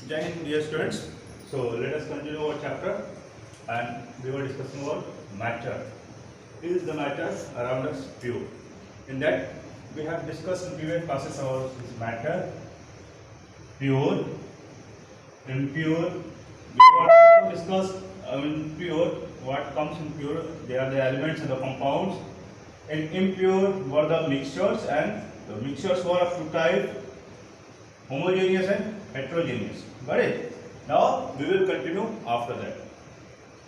Jai Hind, dear students. So let us continue our chapter, and we were discussing about matter. Is the matter around us pure? In that we have discussed in previous classes about this matter, pure, impure. We also discussed in pure what comes in pure. They are the elements and the compounds. In impure were the mixtures, and the mixtures were of two types: homogeneous and heterogeneous. Got it? Now we will continue after that.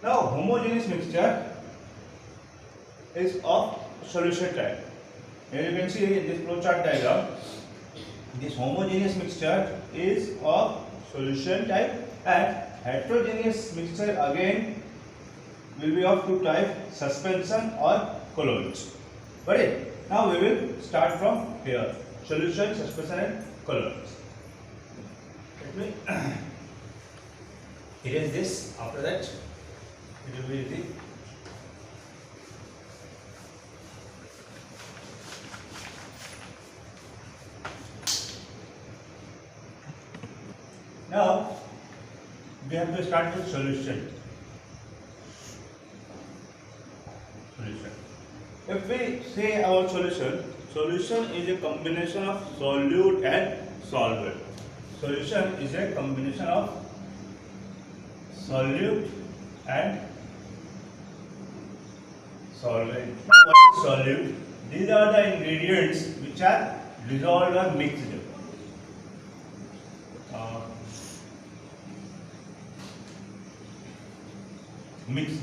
Now homogeneous mixture is of solution type. Here you can see in this flowchart diagram, this homogeneous mixture is of solution type, and heterogeneous mixture again will be of two types: suspension or colloids. Got it? Now we will start from here: solution, suspension, and colloids. Let me erase this. After that, it will be easy. Now we have to start with solution. If we say about solution, solution is a combination of solute and solvent. Solution is a combination of solute and solvent. What is solute? These are the ingredients which are dissolved or mixed. Mixed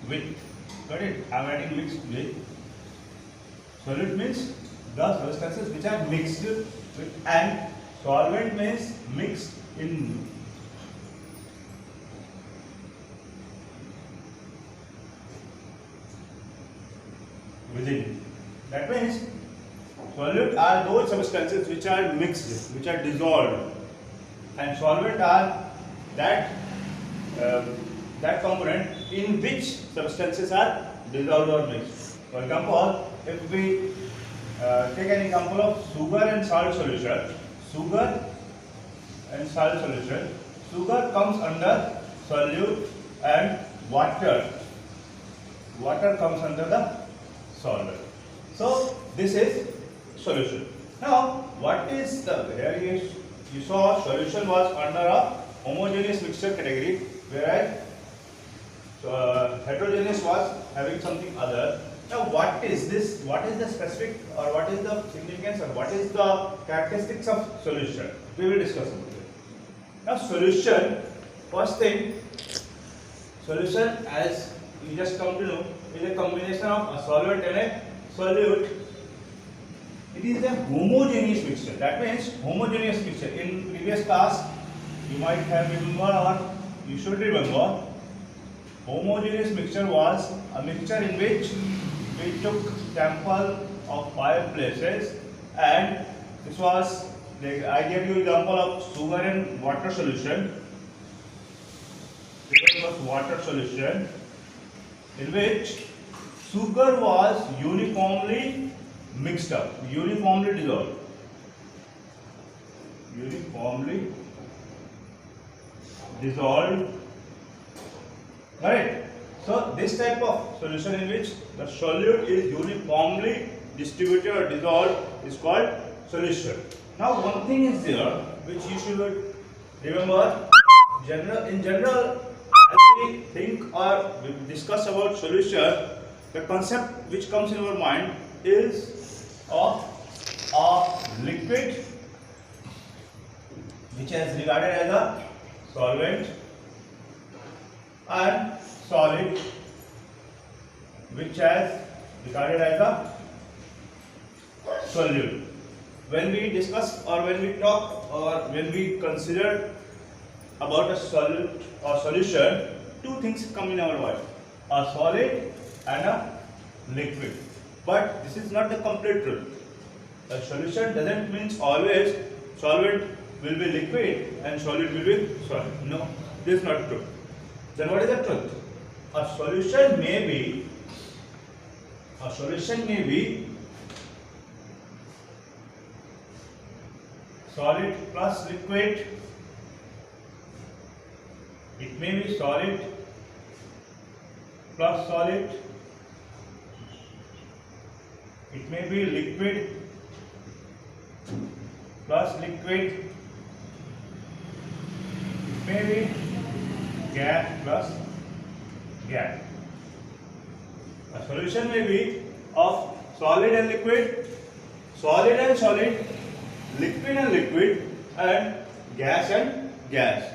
with. Got it? I am writing mixed with. Solute means the substances which are mixed with, and solvent means mixed in. Within. That means solute are those substances which are mixed, which are dissolved, and solvent are that component in which substances are dissolved or mixed. For example, if we take an example of sugar and salt solution, sugar comes under solute, and water comes under the solvent. So this is solution. Now what is the, here you saw solution was under a homogeneous mixture category, whereas heterogeneous was having something other. Now what is this? What is the specific, or what is the significance, or what is the characteristics of solution? We will discuss about it. Now solution, first thing, solution, as you just come to know, is a combination of a solvent and a solute. It is a homogeneous mixture. That means homogeneous mixture. In previous class, you might have remembered, or you should remember, homogeneous mixture was a mixture in which we took sample of 5 places, and this was, I gave you example of sugar and water solution. This was water solution in which sugar was uniformly mixed up, uniformly dissolved. Right? So this type of solution in which the solute is uniformly distributed or dissolved is called solution. Now one thing is there which you should remember. In general, as we think or we discuss about solution, the concept which comes in our mind is of a liquid which is regarded as a solvent, and solid which is regarded as a solute. When we discuss, or when we talk, or when we consider about a solute or solution, two things come in our mind: a solid and a liquid. But this is not the complete truth. A solution doesn't mean always solvent will be liquid and solid will be solid. No, this is not true. Then what is the truth? A solution may be solid plus liquid. It may be solid plus solid. It may be liquid plus liquid. It may be gas plus gas. A solution may be of solid and liquid, solid and solid, liquid and liquid, and gas and gas.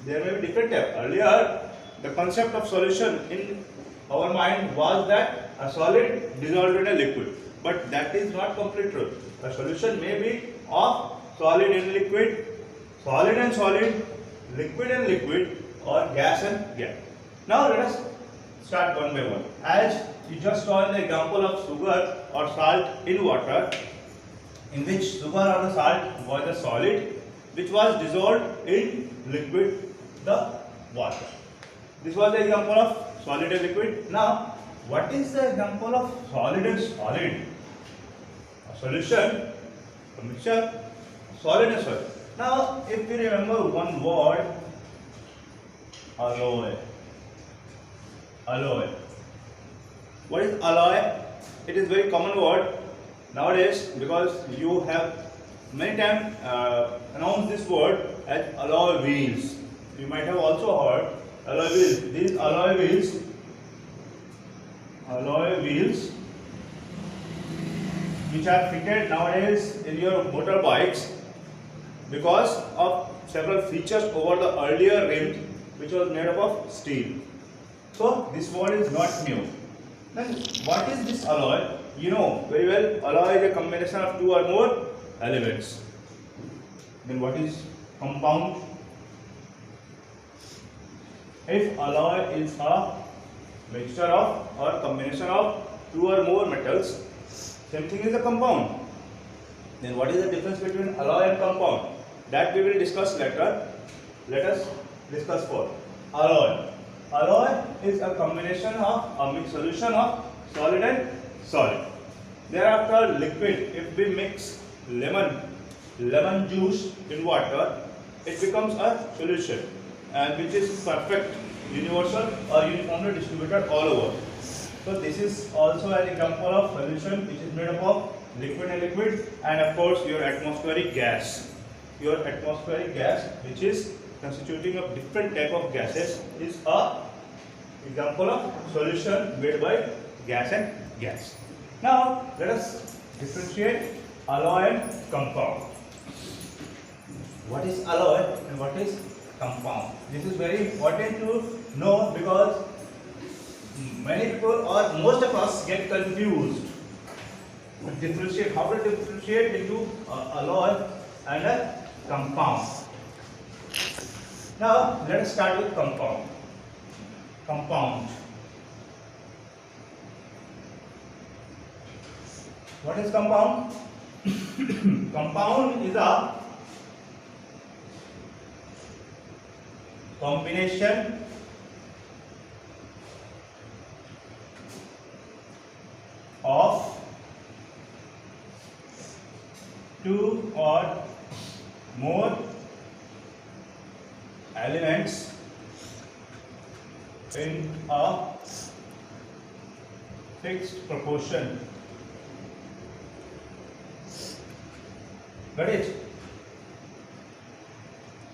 There may be different types. Earlier, the concept of solution in our mind was that a solid dissolved in a liquid, but that is not complete truth. A solution may be of solid and liquid, solid and solid, liquid and liquid, or gas and gas. Now let us start one by one. As you just saw in the example of sugar or salt in water, in which sugar or the salt was a solid which was dissolved in liquid, the water. This was the example of solid and liquid. Now, what is the example of solid and solid? A solution, a mixture, solid and solid. Now, if you remember one word, alloy. Alloy. What is alloy? It is very common word nowadays because you have many times announced this word as alloy wheels. You might have also heard alloy wheels. These alloy wheels which are fitted nowadays in your motorbikes because of several features over the earlier rim which was made up of steel. So this word is not new. Then what is this alloy? You know very well, alloy is a combination of two or more elements. Then what is compound? If alloy is a mixture of or combination of two or more metals, same thing is a compound. Then what is the difference between alloy and compound? That we will discuss later. Let us discuss first. Alloy. Alloy is a combination of a mixed solution of solid and solid. Thereafter, liquid. If we mix lemon juice in water, it becomes a solution, and which is perfect, universal or uniformly distributed all over. So this is also an example of solution which is made up of liquid and liquid, and of course your atmospheric gas. Your atmospheric gas, which is constituting of different type of gases, is a example of solution made by gas and gas. Now let us differentiate alloy and compound. What is alloy and what is compound? This is very important to know because many people or most of us get confused to differentiate, how to differentiate into alloy and a compound. Now let us start with compound. Compound. What is compound? Compound is a combination of two or more elements in a fixed proportion. Got it?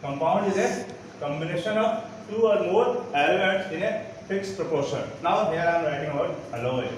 Compound is a combination of two or more elements in a fixed proportion. Now here I am writing about alloy.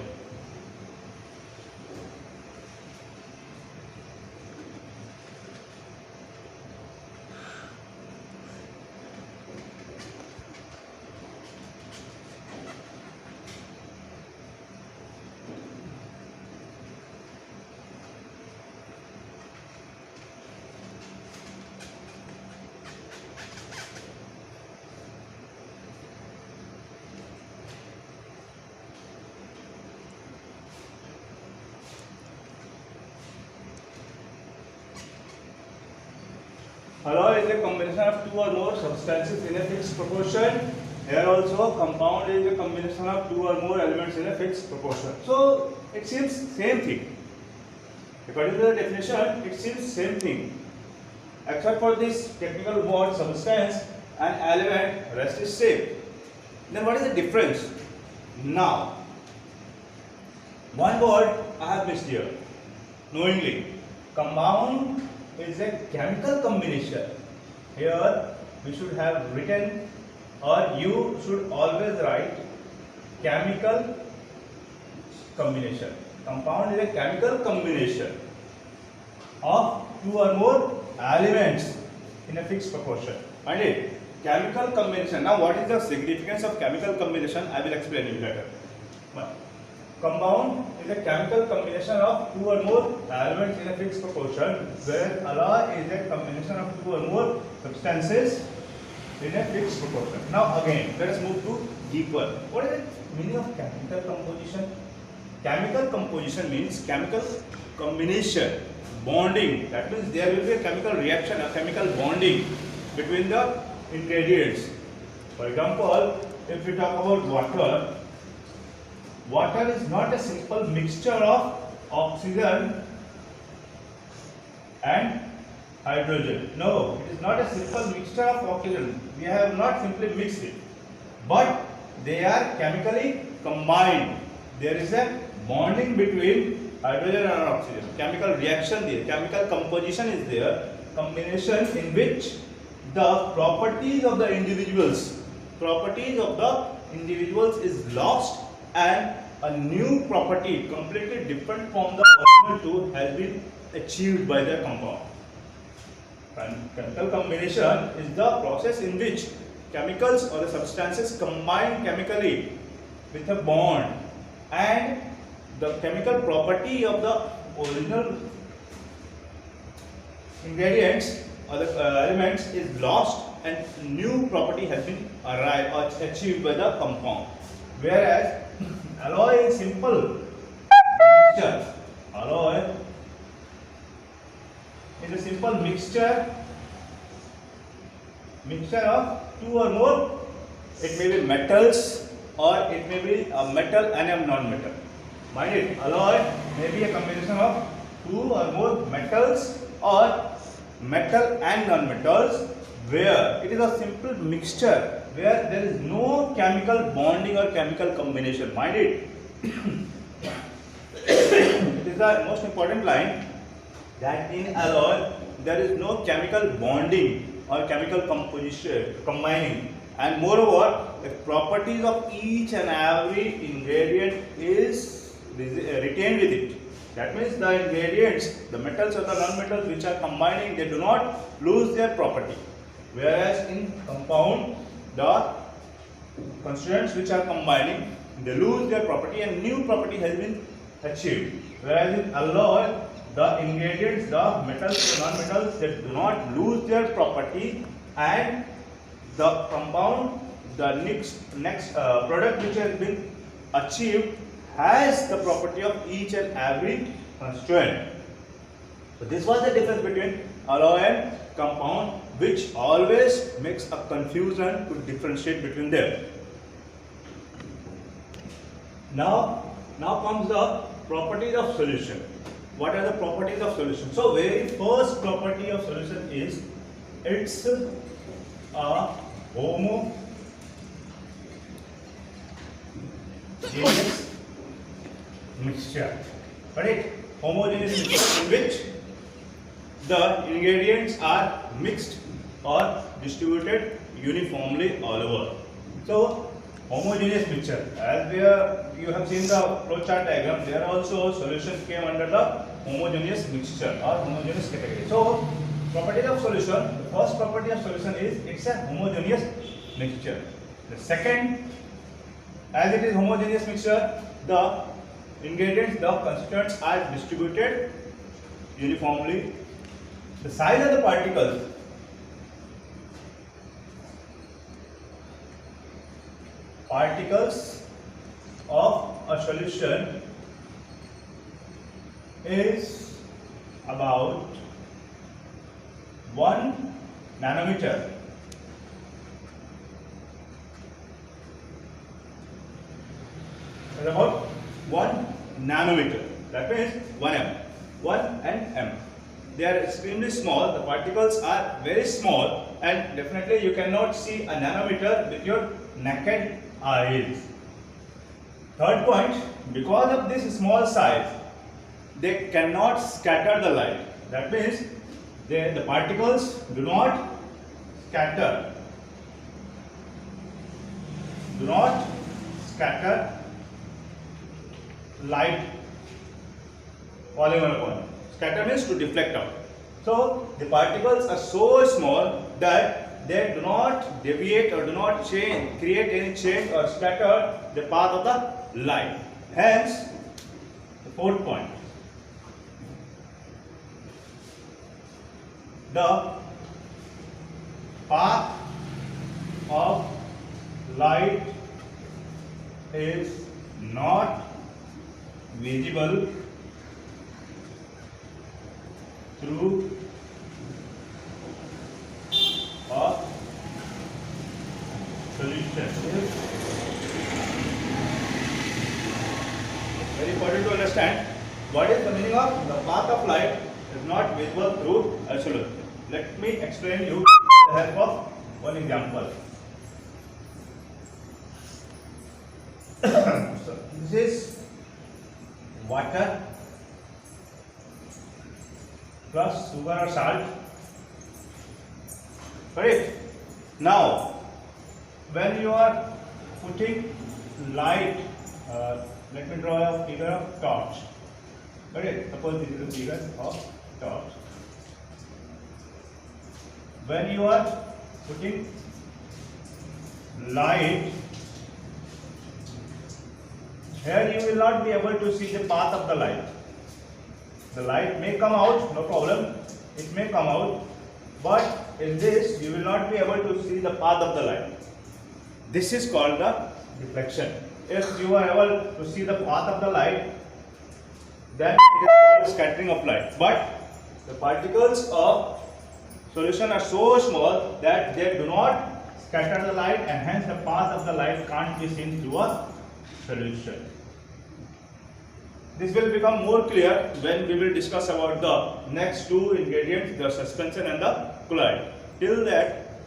Alloy is a combination of two or more substances in a fixed proportion. Here also compound is a combination of two or more elements in a fixed proportion. So it seems same thing. According to the definition, it seems same thing. except for this technical word substance and element, rest is same. Then what is the difference? Now, one word I have missed here, knowingly. Compound is a chemical combination. Here we should have written, or you should always write, chemical combination. Compound is a chemical combination of two or more elements in a fixed proportion. Find it. Chemical combination. Now, what is the significance of chemical combination? I will explain you later. Compound is a chemical combination of two or more elements in a fixed proportion, whereas alloy is a combination of two or more substances in a fixed proportion. Now again, let us move to deeper. What is the meaning of chemical composition? Chemical composition means chemical combination, bonding. That means there will be a chemical reaction, a chemical bonding between the ingredients. For example, if we talk about water, water is not a simple mixture of oxygen and hydrogen. No, it is not a simple mixture of oxygen. We have not simply mixed it, but they are chemically combined. There is a bonding between hydrogen and oxygen. Chemical reaction there, chemical composition is there, combination in which the properties of the individuals is lost and a new property completely different from the original two has been achieved by the compound. And chemical combination is the process in which chemicals or the substances combine chemically with a bond, and the chemical property of the original ingredients or the elements is lost and new property has been arrived or achieved by the compound. Whereas alloy is simple mixture. Alloy is a simple mixture of two or more. It may be metals or it may be a metal and a non-metal. Mind it, alloy may be a combination of two or more metals or metal and non-metals, where it is a simple mixture where there is no chemical bonding or chemical combination. Mind it. It is the most important line, that in alloy there is no chemical bonding or chemical composition combining, and moreover the properties of each and every ingredient is retained with it. That means the ingredients, the metals or the non-metals which are combining, they do not lose their property. Whereas in compound, the constituents which are combining, they lose their property and new property has been achieved. Whereas in alloy, the ingredients, the metals, the non-metals, they do not lose their property, and the compound, the next product which has been achieved has the property of each and every constituent. So this was the difference between alloy and compound, which always makes a confusion to differentiate between them. Now comes the properties of solution. What are the properties of solution? So very first property of solution is it's a homogeneous mixture. Right? Homogeneous mixture in which the ingredients are mixed or distributed uniformly all over. So homogeneous mixture, as you have seen the flow chart diagram, there also solution came under the homogeneous mixture or homogeneous category. So properties of solution, the first property of solution is it's a homogeneous mixture. The second, as it is homogeneous mixture, the ingredients, the constituents are distributed uniformly. The size of the particles of a solution is about 1 nanometer. It's about 1 nanometer. That means 1 m. 1 and m. they are extremely small. The particles are very small, and definitely you cannot see a nanometer with your naked eyes. Third point, because of this small size, they cannot scatter the light. That means the particles do not scatter. Do not scatter light falling on a point. Scatter means to deflect out. So the particles are so small that they do not deviate or do not change, create any change or scatter the path of the light. Hence, the fourth point. The path of light is not visible through a solution. Very important to understand what is the meaning of the path of light is not visible through a solution. Let me explain you with the help of one example. So this is water plus sugar or salt. Correct? Now, when you are putting light, let me draw a figure of torch. Correct? Suppose this is a figure of torch. When you are putting light, here you will not be able to see the path of the light. The light may come out, no problem, it may come out, but in this you will not be able to see the path of the light. This is called the deflection. If you are able to see the path of the light, then it is called scattering of light. But the particles of solution are so small that they do not scatter the light, and hence the path of the light can't be seen through a solution. This will become more clear when we will discuss about the next two ingredients, the suspension and the colloid. Till that,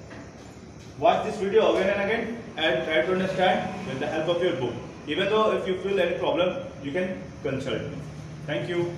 watch this video again and again and try to understand with the help of your book. Even though if you feel any problem, you can consult me. Thank you.